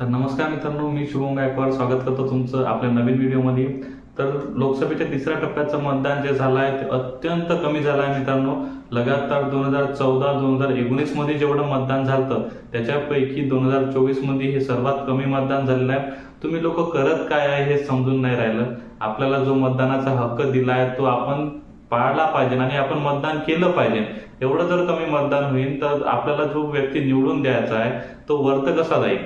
तर नमस्कार मित्रांनो, मी शुभम गायकवाड स्वागत करतो तुमचं आपल्या नवीन व्हिडिओमध्ये। तर लोकसभेच्या तिसऱ्या टप्प्याचं मतदान जे झालं आहे ते अत्यंत कमी झालं आहे मित्रांनो। लगातार 2014-2019 मध्ये जेवढं मतदान झालं त्याच्यापैकी 2024 मध्ये हे सर्वात कमी मतदान झालेलं आहे। तुम्ही लोक करत काय आहे हे समजून नाही राहिलं। आपल्याला जो मतदानाचा हक्क दिला आहे तो आपण पाळला पाहिजे आणि आपण मतदान केलं पाहिजे। एवढं जर कमी मतदान होईल तर आपल्याला जो व्यक्ती निवडून द्यायचा आहे तो वर्त कसा जाईल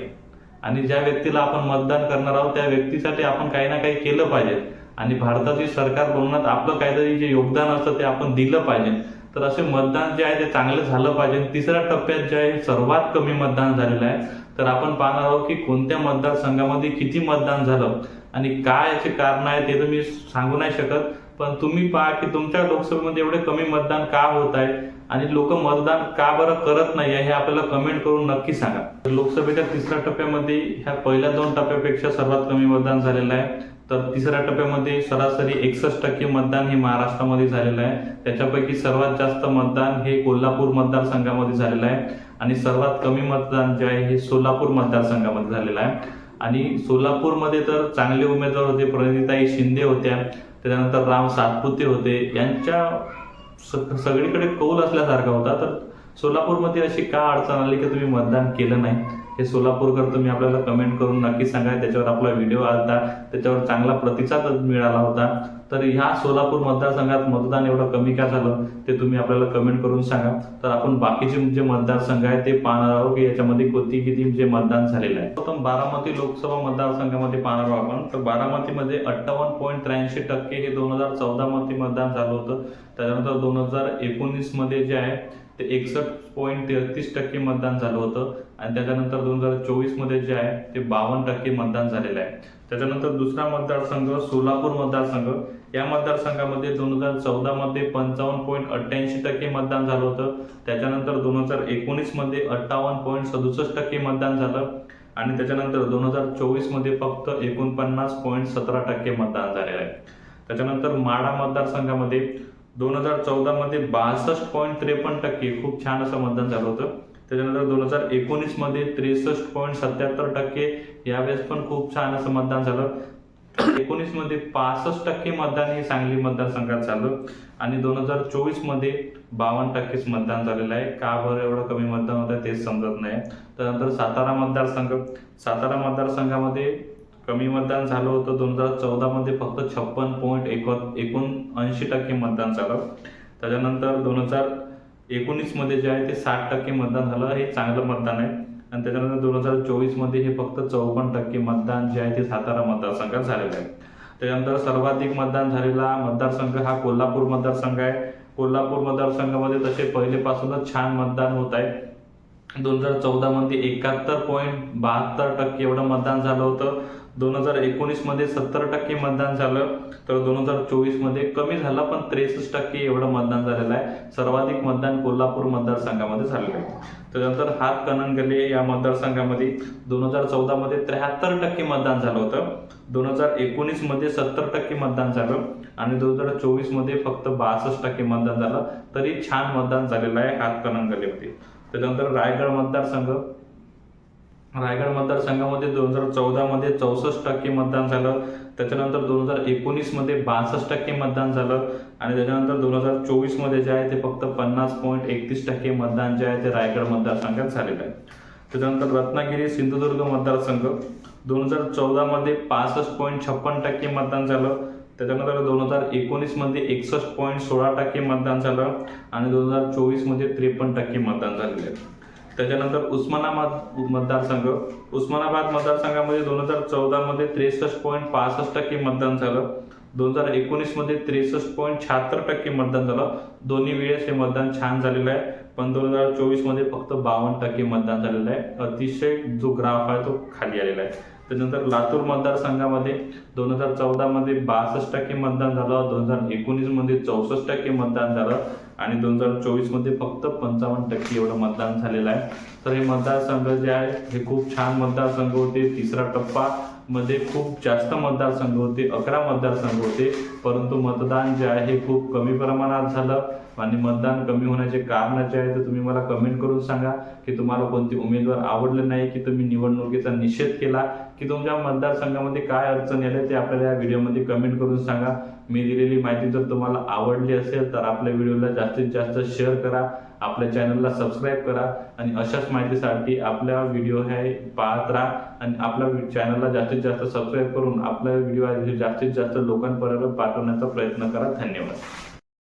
आणि ज्या व्यक्तीला आपण मतदान करणार आहोत त्या व्यक्तीसाठी आपण काही ना काही केलं पाहिजे आणि भारताची सरकार बनवण्यात आपलं काहीतरी जे योगदान असतं ते आपण दिलं पाहिजे। तर असे मतदान जे आहे ते चांगलं झालं पाहिजे। तिसऱ्या टप्प्यात जे आहे सर्वात कमी मतदान झालेलं आहे। तर आपण पाहणार आहोत की कोणत्या मतदारसंघामध्ये किती मतदान झालं आणि काय याचे कारण आहे ते तर मी सांगू नाही शकत, पण तुम्ही पहा की तुमच्या लोकसभेमध्ये एवढे कमी मतदान का होत आहे आणि लोक मतदान का बरं करत नाही हे आपल्याला कमेंट करून नक्की सांगा। लोकसभेच्या तिसऱ्या टप्प्यामध्ये ह्या पहिल्या 2 टप्प्यापेक्षा सर्वात कमी मतदान झालेलं आहे। तर तिसऱ्या टप्प्यामध्ये सरासरी 61% मतदान हे महाराष्ट्रामध्ये झालेलं आहे। त्याच्यापैकी सर्वात जास्त मतदान हे कोल्हापूर मतदारसंघामध्ये झालेलं आहे आणि सर्वात कमी मतदान जे आहे हे सोलापूर मतदारसंघामध्ये झालेलं आहे। आणि सोलापूरमध्ये तर चांगले उमेदवार होते, प्रणितीताई शिंदे होत्या, त्याच्यानंतर राम सातपुते होते, यांच्या सगळीकडे कौल असल्यासारखा होता। तर सोलापूरमध्ये अशी का अडचण आली की तुम्ही मतदान केलं नाही हे सोलापूरकर तुम्ही आपल्याला कमेंट करून नक्की सांगा। त्याच्यावर आपला व्हिडिओ आलता, त्याच्यावर चांगला प्रतिसाद मिळाला होता। तर ह्या सोलापूर मतदारसंघात मतदान एवढं कमी का झालं ते तुम्ही आपल्याला कमेंट करून सांगा। तर आपण बाकीचे जे मतदारसंघ आहे ते पाहणार आहोत की याच्यामध्ये किती जे मतदान झालेलं आहे। प्रथम बारामती लोकसभा मतदारसंघामध्ये पाहणार आहोत आपण। तर बारामतीमध्ये 58.83% हे 2014 मध्ये मतदान झालं होतं। त्याच्यानंतर 2019 मध्ये जे आहे ते 61.33% मतदान झालं होतं आणि त्याच्यानंतर 2024 मध्ये जे आहे ते 52% मतदान झालेलं आहे। त्याच्यानंतर दुसरा मतदारसंघ सोलापूर मतदारसंघ, या मतदारसंघामध्ये 2014 मध्ये 55.88% मतदान झालं होतं। त्याच्यानंतर 2019 मध्ये 58.67% मतदान झालं आणि त्याच्यानंतर 2024 मध्ये फक्त 49.17% मतदान झालेलं आहे। त्याच्यानंतर माढा मतदारसंघामध्ये 2014 मध्ये 62.53% खूप छान असं मतदान झालं होतं। त्याच्यानंतर 2019 मध्ये 63.77%, यावेळेस पण खूप छान असं मतदान झालं। 19 मध्ये 65% मतदान हे सांगली मतदारसंघात झालं आणि 2024 मध्ये 52% मतदान झालेलं आहे। का बरं एवढं कमी मतदान होतं तेच समजत नाही। त्यानंतर सातारा मतदारसंघ, सातारा मतदारसंघामध्ये कमी मतदान झालं होतं। 2014 मध्ये फक्त 56.79% मतदान झालं। त्याच्यानंतर 2019 मध्ये जे आहे ते 60% मतदान झालं, हे चांगलं मतदान आहे। आणि त्याच्यानंतर 2024 मध्ये हे फक्त 54% मतदान जे आहे ते सातारा मतदारसंघात झालेलं आहे। त्याच्यानंतर सर्वाधिक मतदान झालेला मतदारसंघ हा कोल्हापूर मतदारसंघ आहे। कोल्हापूर मतदारसंघामध्ये तसे पहिलेपासूनच छान मतदान होत आहे। 2014 मध्ये 71.72% एवढं मतदान झालं होतं। 2019 मध्ये 70% मतदान झालं, तर 2024 मध्ये कमी झालं पण 63% एवढं मतदान झालेलं आहे। सर्वाधिक मतदान कोल्हापूर मतदारसंघामध्ये झालेलं आहे। त्यानंतर हातकणंगले या मतदारसंघामध्ये 2014 मध्ये 73% मतदान झालं होतं, 2019 मध्ये 70% मतदान झालं आणि 2024 मध्ये फक्त 62% मतदान झालं, तरी छान मतदान झालेलं आहे हातकणंगलेमध्ये। त्याच्यानंतर रायगड मतदारसंघ, रायगड मतदारसंघामध्ये 2014 मध्ये 64% मतदान झालं, त्याच्यानंतर 2019 मध्ये 62% मतदान झालं आणि त्याच्यानंतर 2024 मध्ये जे आहे ते फक्त 50.31% मतदान जे आहे ते रायगड मतदारसंघात झालेलं आहे। त्याच्यानंतर रत्नागिरी सिंधुदुर्ग मतदारसंघ, 2014 मध्ये 65.56% मतदान झालं, त्याच्यानंतर 2019 मध्ये 61.16% मतदान झालं आणि 2024 मध्ये 53% मतदान झालेलं आहे। त्याच्यानंतर उस्मानाबाद मतदारसंघ, उस्मानाबाद मतदारसंघामध्ये 2014 मध्ये 63.65% मतदान झालं, 2019 मध्ये 63.76% मतदान झालं। दोन्ही वेळेस हे मतदान छान झालेलं आहे, पण 2024 मध्ये फक्त 52% मतदान झालेलं आहे। अतिशय जो ग्राफ आहे तो खाली आलेला आहे। त्यानंतर लातूर मतदारसंघामध्ये 2014 मध्ये 62% मतदान झालं, 2019 मध्ये 64% मतदान झालं आणि 2024 मध्ये फक्त 55% एवढं मतदान झालेलं आहे। तर हे मतदारसंघ जे आहे हे खूप छान मतदारसंघ होते। तिसरा टप्पा मध्ये खूप जास्त मतदारसंघ होते, 11 मतदारसंघ होते, परंतु मतदान जे आहे हे खूप कमी प्रमाणात झालं आणि मतदान कमी होण्याचे कारण जे आहे ते तुम्ही मला कमेंट करून सांगा की तुम्हाला कोणते उमेदवार आवडले नाही, की तुम्ही निवडणुकीचा निषेध केला, की तुमच्या मतदारसंघामध्ये काय अडचण आली ते आपल्याला या व्हिडिओमध्ये कमेंट करून सांगा. मी दिलेली माहिती जर तुम्हाला आवडली असेल तर आपल्या व्हिडिओला जास्तीत जास्त शेअर करा, आपल्या चॅनलला सबस्क्राईब करा आणि अशाच माहितीसाठी आपल्या व्हिडिओ हे पाहत राहा आणि आपल्या चॅनलला जास्तीत जास्त सबस्क्राईब करून आपला व्हिडिओ जास्तीत जास्त लोकांपर्यंत पाठवण्याचा प्रयत्न करा. धन्यवाद.